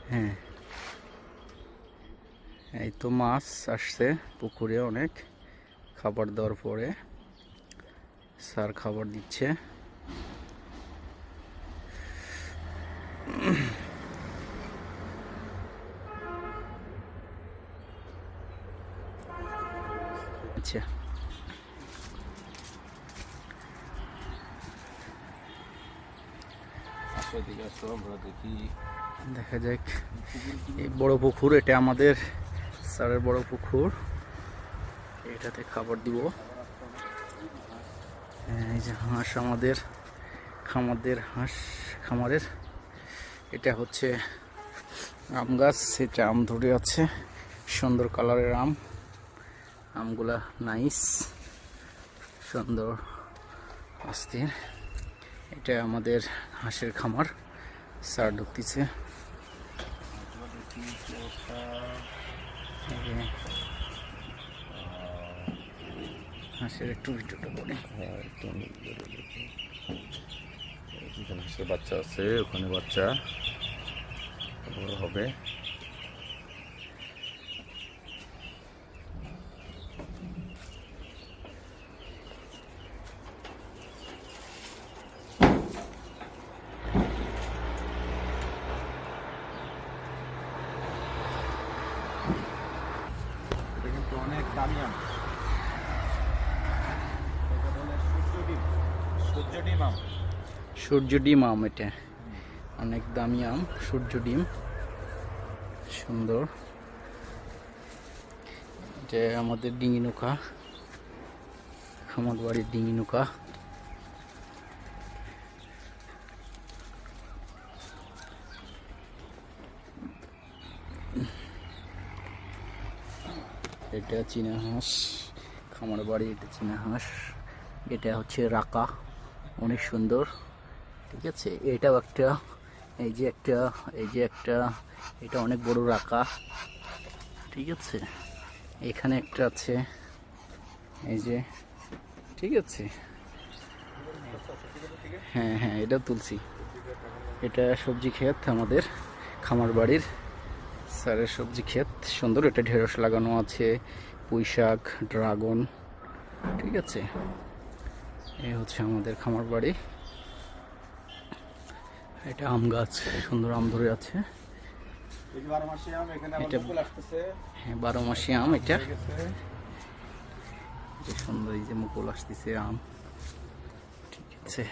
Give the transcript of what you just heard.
হ্যাঁ, এই তো মাছ আসছে পুকুরে অনেক। খাবার দেওয়ার পরে স্যার খাবার দিচ্ছে। আচ্ছা, আমরা দেখি, দেখা যাক। এই বড় পুকুর, এটা আমাদের স্যারের বড় পুকুর, এটাতে খাবার দিব। এই যে হাঁস, আমাদের খামারের এটা হচ্ছে আম গাছ, এটা আম ধরে আছে, সুন্দর কালারের আমগুলা নাইস, সুন্দর অস্থির। এটা আমাদের হাঁসের খামার, স্যার ঢুকতেছে। হাঁসের একটু ভিডিওটা করে, হাঁসের বাচ্চা আছে, ওখানে বাচ্চা বড় হবে। এটা কিন্তু অনেক দামি আম, এটা বলে সূর্য ডিম আম। সূর্য ডিম আম, এটা অনেক দামি আম, সূর্য ডিম, সুন্দর। এটা আমাদের ডিঙি নৌকা, খামার বাড়ির ডিঙি নৌকা। এটা চীনা হাঁস, খামার বাড়ি, এটা চীনা হাঁস। এটা হচ্ছে রাকা, অনেক সুন্দর, ঠিক আছে। এটাও একটা, এই যে একটা, এটা অনেক বড় রাকা, ঠিক আছে। এখানে একটা আছে, এই যে, ঠিক আছে। হ্যাঁ হ্যাঁ, এটা তুলছি। এটা সবজি ক্ষেত, আমাদের খামার বাড়ির স্যারের সবজি ক্ষেত, সুন্দর। এটা ঢেঁড়স লাগানো আছে, পুঁই শাক, ড্রাগন, ঠিক আছে। এই হচ্ছে আমাদের খামার বাড়ি। এটা আম গাছ, সুন্দর আম ধরে আছে। এটা হ্যাঁ, 12 মাসি আম। এটা সুন্দর, এই যে মুকুল আসতেছে আম, ঠিক আছে।